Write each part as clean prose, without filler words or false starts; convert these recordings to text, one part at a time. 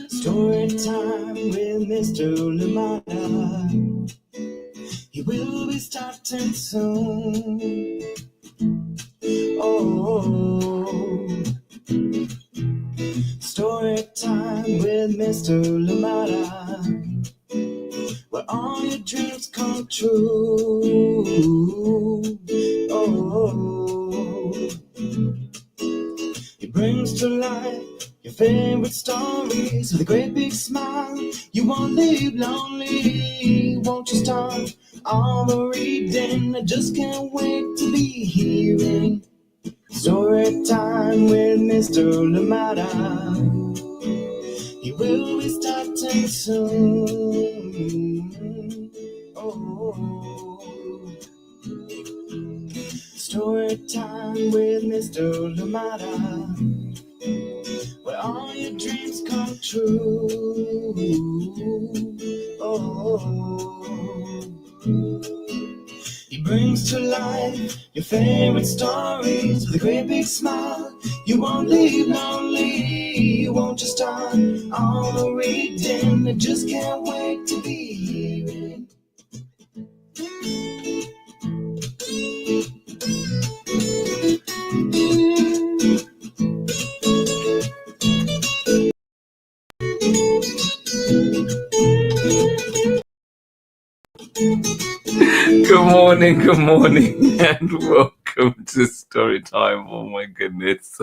Story time with Mr. Limata. He will be starting soon. Oh, story time with Mr. Limata, where all your dreams come true. Oh, he brings to life your favorite stories with a great big smile. You won't leave lonely, won't you start all the reading? I just can't wait to be hearing story time with Mr. Limata. He will be starting soon. Oh, story time with Mr. Limata, where all your dreams come true. Oh, he brings to life your favorite stories with a great big smile. You won't leave lonely, you won't just start all the reading. I just can't wait to be hearing. Good morning, and welcome to Story Time. Oh my goodness.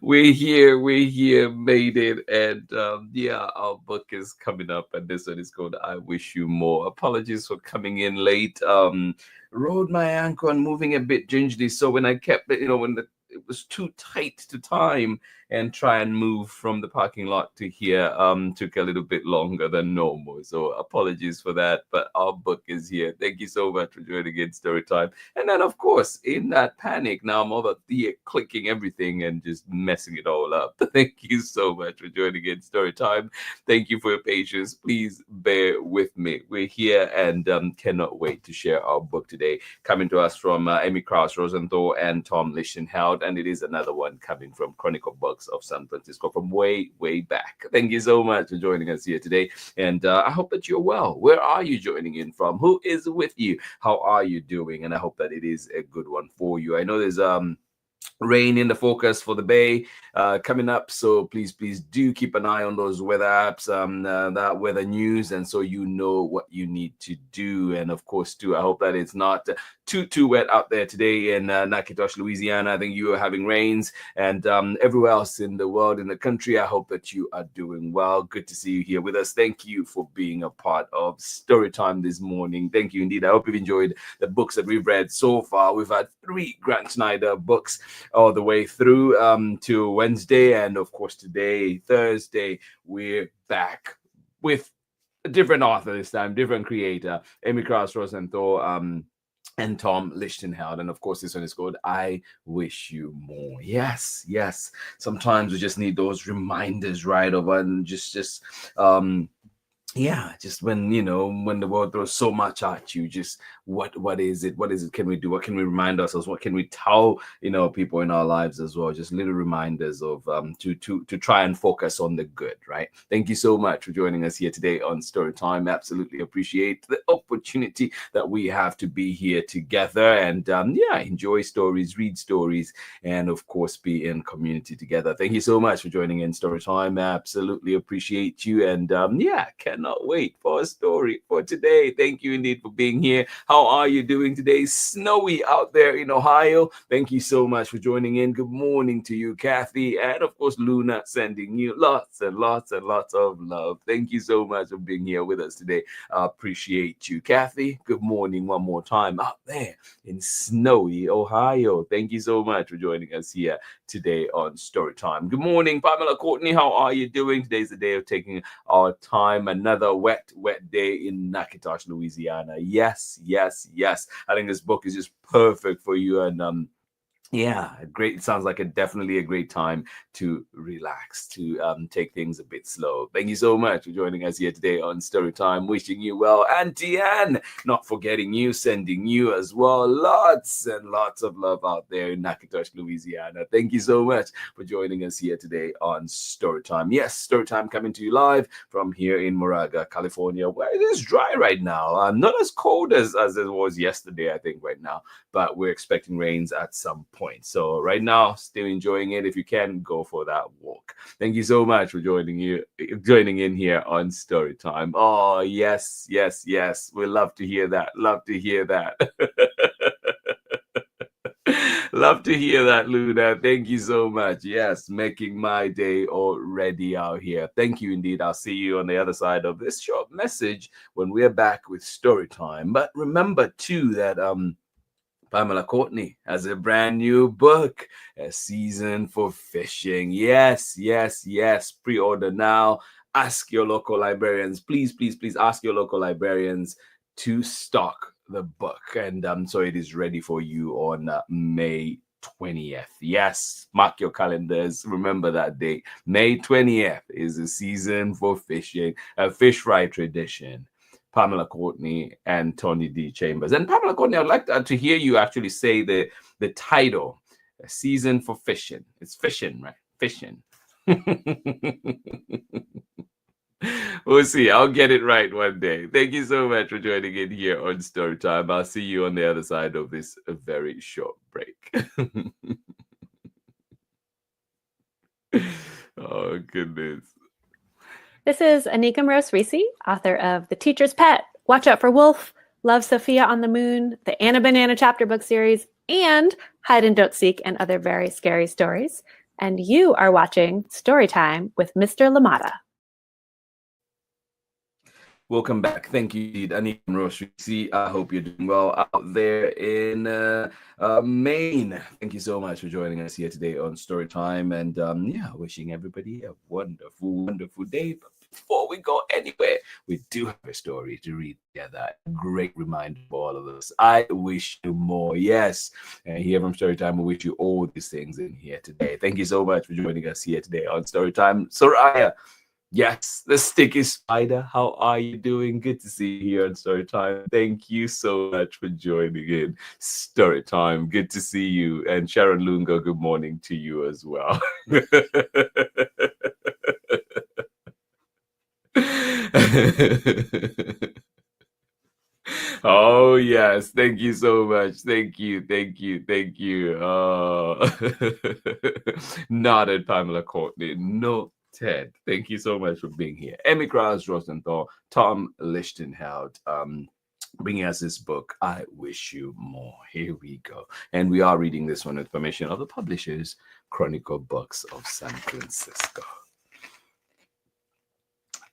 We're here, made it, and our book is coming up, and this one is called I Wish You More. Apologies for coming in late. Rode my ankle and moving a bit gingerly, so when I kept it, when it was too tight to time and try and move from the parking lot to here took a little bit longer than normal, so apologies for that, but our book is here. Thank you so much for joining in Story Time. And then of course, in that panic, now I'm over here clicking everything and just messing it all up. Thank you so much for joining in Story Time. Thank you for your patience. Please bear with me. We're here and cannot wait to share our book today, coming to us from KROUSE, ROSENTHAL, and Tom Lichtenheld, and it is another one coming from Chronicle of San Francisco from way back. Thank you so much for joining us here today, and I hope that you're well. Where are you joining in from? Who is with you? How are you doing? And I hope that it is a good one for you. I know there's rain in the focus for the Bay coming up, so please do keep an eye on those weather apps, that weather news, and so you know what you need to do. And of course too, I hope that it's not too wet out there today in Natchitoches, Louisiana. I think you are having rains, and everywhere else in the world, in the country. I hope that you are doing well. Good to see you here with us. Thank you for being a part of Story Time this morning. Thank you indeed. I hope you've enjoyed the books that we've read so far. We've had 3 Grant Snyder books all the way through to Wednesday, and of course today, Thursday, we're back with a different author this time, different creator, KROUSE, ROSENTHAL, and Tom Lichtenheld. And of course, this one is called I Wish You More. Yes. Sometimes we just need those reminders, right? Of just when when the world throws so much at you, just what is it can we do, what can we remind ourselves, what can we tell people in our lives as well, just little reminders of to try and focus on the good, right? Thank you so much for joining us here today on Story Time. Absolutely appreciate the opportunity that we have to be here together and enjoy stories, read stories, and of course be in community together. Thank you so much for joining in Story Time. Absolutely appreciate you, and cannot wait for a story for today. Thank you indeed for being here. How are you doing today? Snowy out there in Ohio. Thank you so much for joining in. Good morning to you, Kathy, and of course Luna, sending you lots and lots of love. Thank you so much for being here with us today. I appreciate you, Kathy. Good morning one more time out there in snowy Ohio. Thank you so much for joining us here today on Story Time. Good morning, Pamela Courtney. How are you doing? Today's the day of taking our time. Another wet day in Natchitoches, Louisiana. Yes. I think this book is just perfect for you, and Yeah, great. It sounds like definitely a great time to relax, to take things a bit slow. Thank you so much for joining us here today on Story Time. Wishing you well, Auntie Anne. Not forgetting you, sending you as well lots and lots of love out there in Natchitoches, Louisiana. Thank you so much for joining us here today on Story Time. Yes, Story Time coming to you live from here in Moraga, California, where it is dry right now. Not as cold as it was yesterday, I think, right now, but we're expecting rains at some point. So right now, still enjoying it. If you can, go for that walk. Thank you so much for joining in here on Story Time. Oh, yes, yes, yes. We love to hear that. Love to hear that. Love to hear that, Luna. Thank you so much. Yes, making my day already out here. Thank you indeed. I'll see you on the other side of this short message when we're back with Story Time. But remember too that Pamela Courtney has a brand new book, A Season for Fishing. Yes, yes, yes. Pre-order now. Ask your local librarians. Please, please, please ask your local librarians to stock the book. And so it is ready for you on May 20th. Yes, mark your calendars. Remember that date. May 20th is a season for fishing, a fish fry tradition. Pamela Courtney and Tony D. Chambers. And Pamela Courtney, I'd like to hear you actually say the title, A Season for Fishing. It's fishing, right? Fishing. We'll see. I'll get it right one day. Thank you so much for joining in here on Story Time. I'll see you on the other side of this very short break. Oh, goodness. This is Anika Rose-Reese, author of The Teacher's Pet, Watch Out for Wolf, Love Sophia on the Moon, the Anna Banana chapter book series, and Hide and Don't Seek and other very scary stories. And you are watching Storytime with Mr. Limata. Welcome back. Thank you, Anika Rose-Reese. I hope you're doing well out there in Maine. Thank you so much for joining us here today on Storytime. And yeah, wishing everybody a wonderful, wonderful day. But before we go anywhere, we do have a story to read together. A great reminder for all of us. I wish you more. Yes. And here from Storytime, we wish you all these things in here today. Thank you so much for joining us here today on Storytime. Soraya. Yes, the sticky spider. How are you doing? Good to see you here on Storytime. Thank you so much for joining in Storytime. Good to see you. And Sharon Lungo, good morning to you as well. Oh yes, thank you so much. Thank you, thank you, thank you. Nodded Pamela Courtney. No. Ted, thank you so much for being here. Emmy Krause, Rosenthal, Tom Lichtenheld, bringing us this book, I Wish You More. Here we go. And we are reading this one with permission of the publishers, Chronicle Books of San Francisco.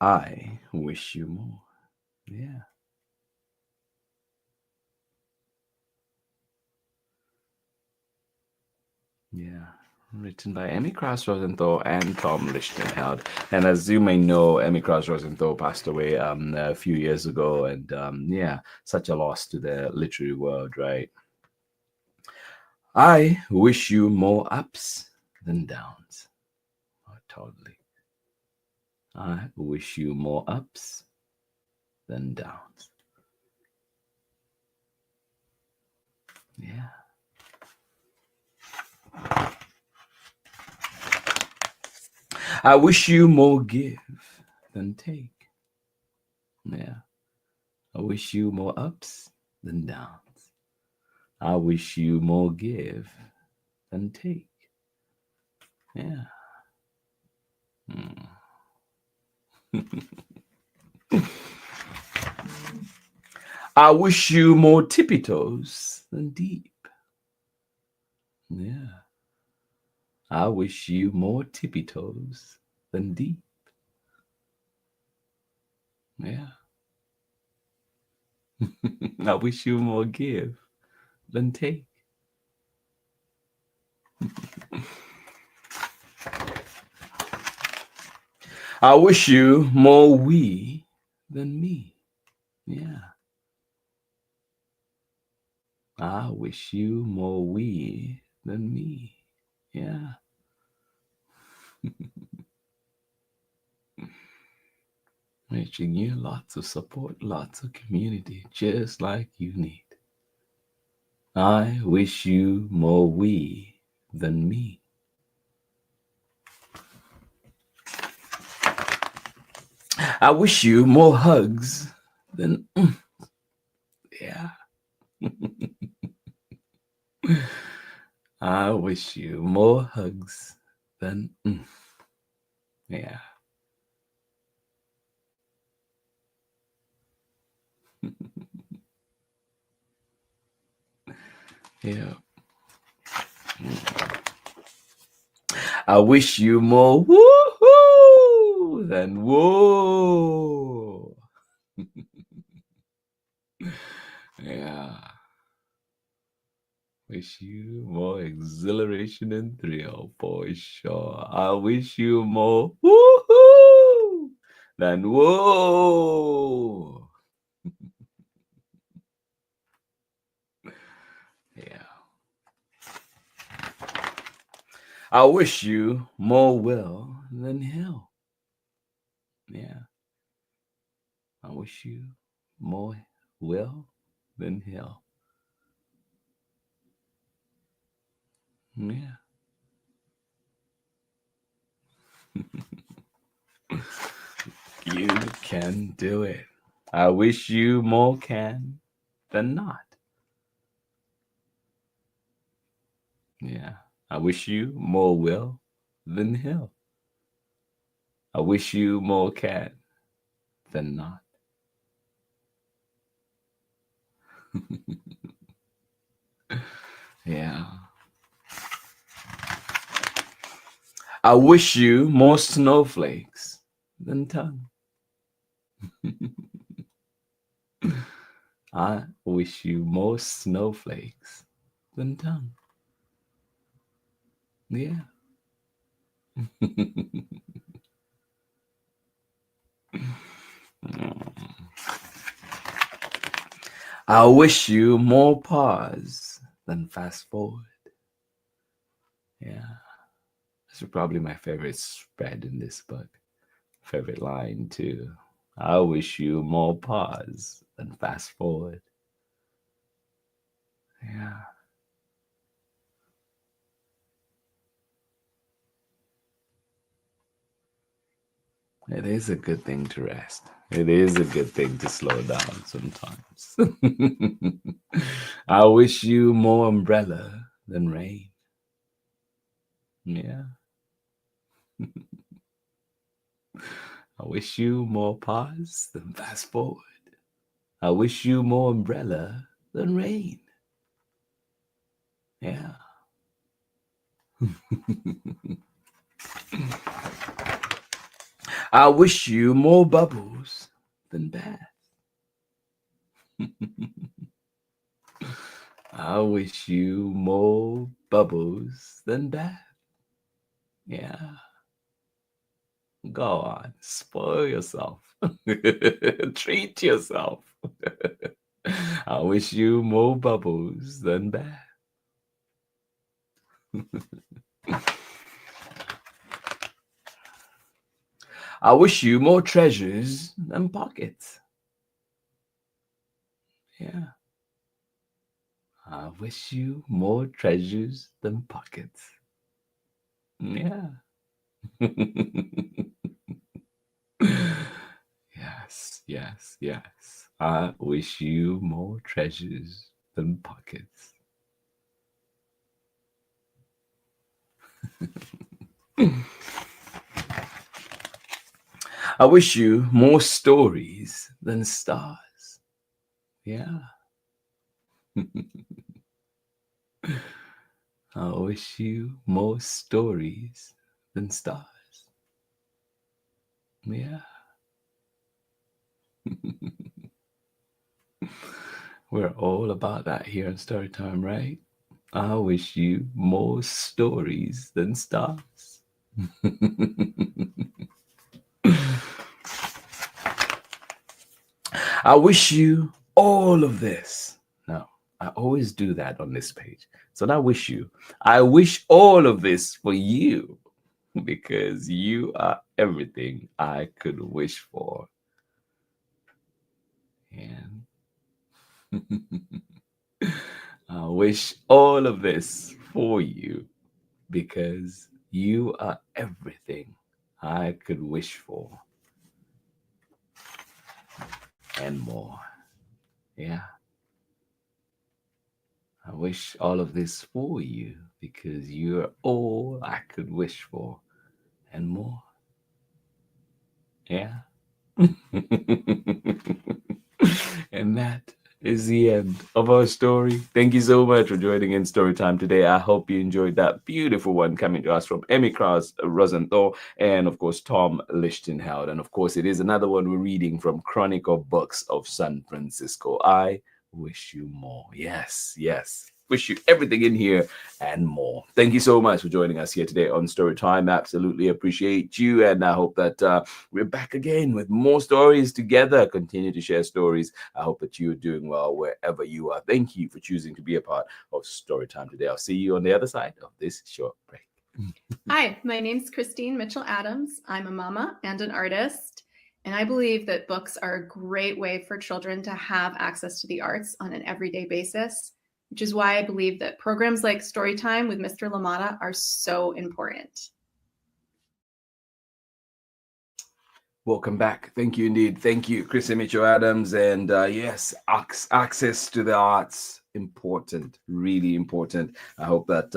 I Wish You More. Yeah. Yeah. Written by Emmy Krause Rosenthal and Tom Lichtenheld. And as you may know, Emmy Krause Rosenthal passed away a few years ago. And yeah, such a loss to the literary world, right? I wish you more ups than downs. Oh, totally. I wish you more ups than downs. Yeah. I wish you more give than take. Yeah. I wish you more ups than downs. I wish you more give than take. Yeah. I wish you more tippy toes than deep. Yeah. I wish you more tippy toes than deep. Yeah. I wish you more give than take. I wish you more we than me. Yeah. I wish you more we than me. Yeah. Wishing you lots of support, lots of community, just like you need. I wish you more we than me. I wish you more hugs than yeah. I wish you more hugs than yeah. Yeah. I wish you more woohoo than whoa. Yeah. Wish you more exhilaration and thrill for sure. I wish you more woohoo than whoa. Yeah. I wish you more will than hell. Yeah. I wish you more will than hell. Yeah. You can do it. I wish you more can than not. Yeah. I wish you more will than hell. I wish you more can than not. Yeah. I wish you more snowflakes than tongue. I wish you more snowflakes than tongue. Yeah. I wish you more pause than fast forward. Yeah. This is probably my favorite spread in this book. Favorite line too. I wish you more pause than fast forward. Yeah. It is a good thing to rest. It is a good thing to slow down sometimes. I wish you more umbrella than rain. Yeah. I wish you more pause than fast forward. I wish you more umbrella than rain. Yeah. I wish you more bubbles than bath. I wish you more bubbles than bath. Yeah. Go on, spoil yourself. Treat yourself. I wish you more bubbles than bath. I wish you more treasures than pockets. Yeah. I wish you more treasures than pockets. Yeah. Yes, yes, yes. I wish you more treasures than pockets. I wish you more stories than stars. Yeah. I wish you more stories than stars. Yeah. We're all about that here in Storytime, right? I wish you more stories than stars. I wish you all of this. No, I always do that on this page. So I wish all of this for you because you are everything I could wish for. And I wish all of this for you because you are everything I could wish for and more. Yeah. I wish all of this for you because you're all I could wish for and more. Yeah. And that is the end of our story. Thank you so much for joining in Storytime today. I hope you enjoyed that beautiful one coming to us from Emmy Krause, Rosenthal, and of course Tom Lichtenheld. And of course it is another one we're reading from Chronicle Books of San Francisco. I wish you more. Yes, yes. Wish you everything in here and more. Thank you so much for joining us here today on Storytime. Absolutely appreciate you. And I hope that we're back again with more stories together. Continue to share stories. I hope that you're doing well wherever you are. Thank you for choosing to be a part of Storytime today. I'll see you on the other side of this short break. Hi, my name's Christine Mitchell-Adams. I'm a mama and an artist. And I believe that books are a great way for children to have access to the arts on an everyday basis, which is why I believe that programs like Storytime with Mr. Limata are so important. Welcome back. Thank you indeed. Thank you, Chrissy Mitchell-Adams. And yes, access to the arts, important, really important. I hope that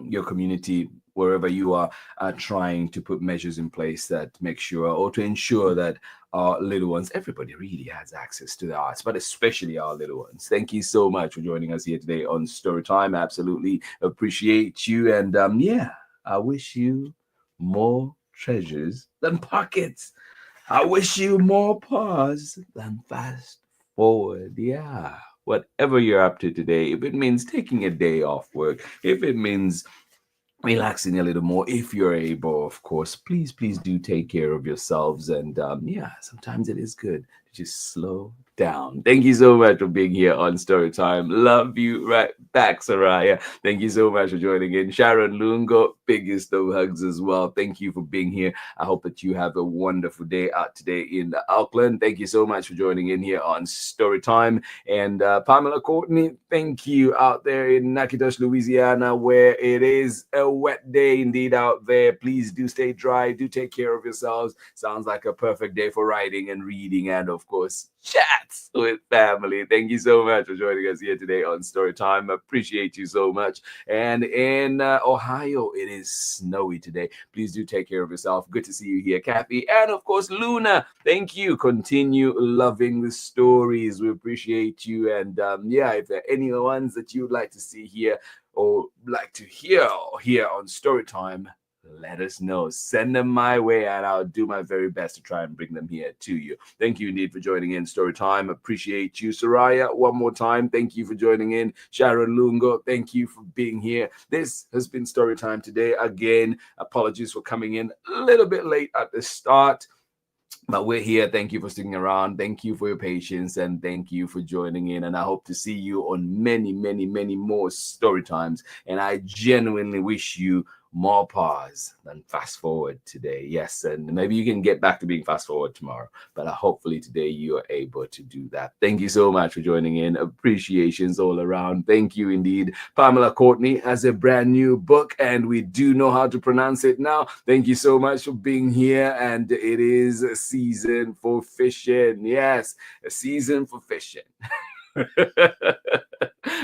your community, wherever you are trying to put measures in place that make sure or to ensure that our little ones, everybody really has access to the arts, but especially our little ones. Thank you so much for joining us here today on Storytime. Absolutely appreciate you. And yeah, I wish you more treasures than pockets. I wish you more pause than fast forward. Yeah. Whatever you're up to today, if it means taking a day off work, if it means relaxing a little more, if you're able, of course, please do take care of yourselves. And yeah, sometimes it is good to just slow down. Thank you so much for being here on Storytime. Love you right back, Soraya. Thank you so much for joining in. Sharon Lungo, biggest of hugs as well. Thank you for being here. I hope that you have a wonderful day out today in Auckland. Thank you so much for joining in here on Storytime. And Pamela Courtney, thank you out there in Natchitoches, Louisiana, where it is a wet day indeed out there. Please do stay dry. Do take care of yourselves. Sounds like a perfect day for writing and reading and, of course, chats with family. Thank you so much for joining us here today on Storytime. Appreciate you so much. And in Ohio, it is snowy today. Please do take care of yourself. Good to see you here, Kathy. And of course, Luna, thank you. Continue loving the stories. We appreciate you. And yeah, if there are any ones that you would like to see here or like to hear here on Storytime, let us know. Send them my way and I'll do my very best to try and bring them here to you. Thank you indeed for joining in Storytime. Appreciate you. Soraya, one more time, thank you for joining in. Sharon Lungo, thank you for being here. This has been Storytime today. Again, apologies for coming in a little bit late at the start. But we're here. Thank you for sticking around. Thank you for your patience and thank you for joining in. And I hope to see you on many, many, many more story times. And I genuinely wish you more pause than fast forward today. Yes, and maybe you can get back to being fast forward tomorrow, but hopefully today you are able to do that. Thank you so much for joining in. Appreciations all around. Thank you indeed. Pamela Courtney has a brand new book and we do know how to pronounce it now. Thank you so much for being here. And it is a season for fishing. Yes, a season for fishing.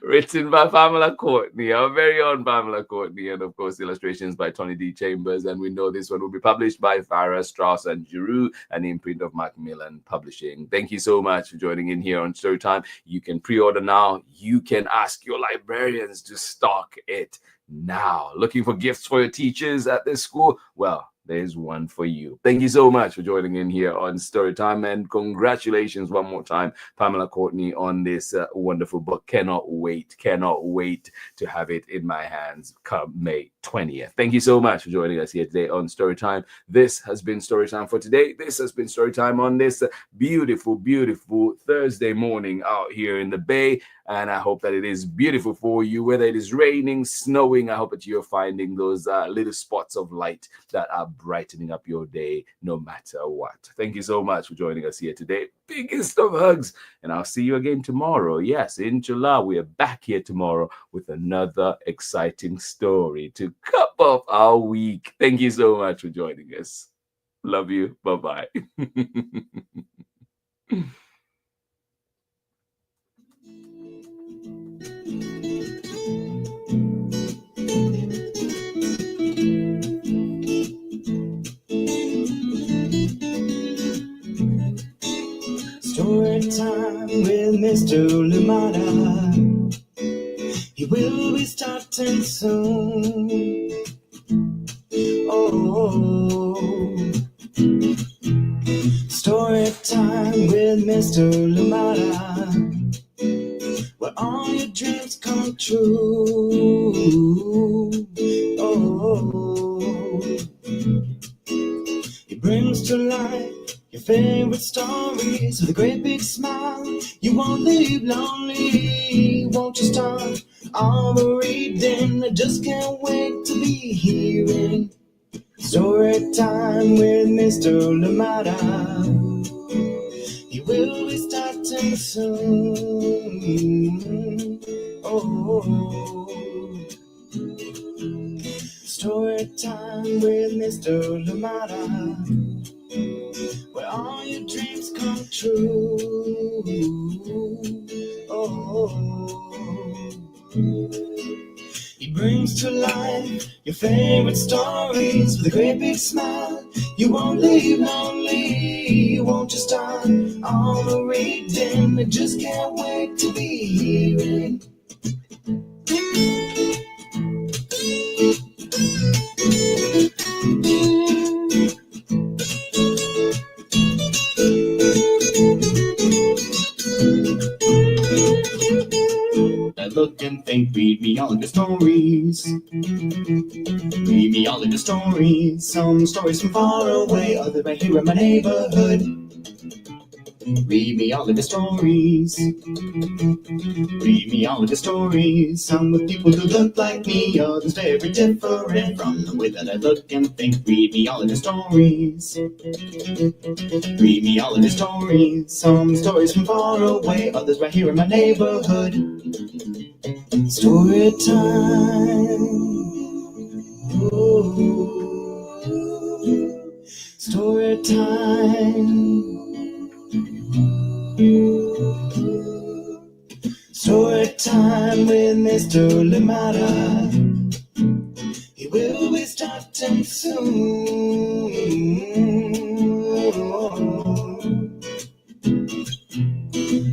Written by Pamela Courtney, our very own Pamela Courtney, and of course illustrations by Tony D. Chambers. And we know this one will be published by Farah, Strauss and Giroux, an imprint of Macmillan Publishing. Thank you so much for joining in here on Storytime. You can pre-order now. You can ask your librarians to stock it now. Looking for gifts for your teachers at this school? Well, there's one for you. Thank you so much for joining in here on Storytime, and congratulations one more time, Pamela Courtney, on this wonderful book. Cannot wait to have it in my hands come May 20th. Thank you so much for joining us here today on Storytime. This has been Storytime for today. This has been Storytime on this beautiful, beautiful Thursday morning out here in the Bay. And I hope that it is beautiful for you, whether it is raining, snowing. I hope that you're finding those little spots of light that are brightening up your day no matter what. Thank you so much for joining us here today. Biggest of hugs. And I'll see you again tomorrow. Yes, in July, we are back here tomorrow with another exciting story to cap off our week. Thank you so much for joining us. Love you. Bye-bye. Story time with Mr. Limata. He will be starting soon. Oh, story time with Mr. Limata, where all your dreams come true. Oh, he brings to life your favorite stories with a great big smile. You won't leave lonely. Won't you start all the reading? I just can't wait to be hearing story time with Mr. Limata. He will be starting soon. Oh, story time with Mr. Limata, where all your dreams come true. Oh, he brings to life your favorite stories with a great big smile. You won't leave lonely. Won't you start all the reading? I just can't wait to be hearing. I look and think, read me all of your stories. Read me all of your stories. Some stories from far away, others right here in my neighborhood. Read me all of your stories. Read me all of your stories. Some with people who look like me, others very different from the way that I look and think. Read me all of your stories. Read me all of your stories. Some stories from far away, others right here in my neighborhood. Story time. Ooh. Story time. Story time with Mr. Limata. He will be starting soon.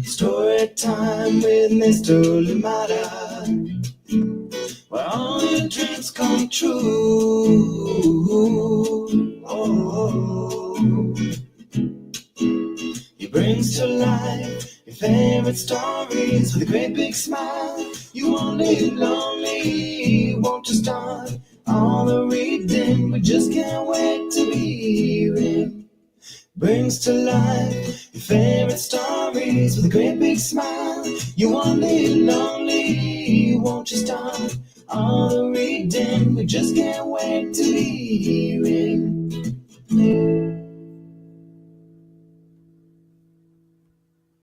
Story time with Mr. Limata, where all your dreams come true. Oh, he brings to life your favorite stories with a great big smile. You won't live lonely. Won't you start all the reading? We just can't wait to be hearing. Brings to life your favorite stories with a great big smile. You won't live lonely. Won't you start all the reading? We just can't wait to be hearing.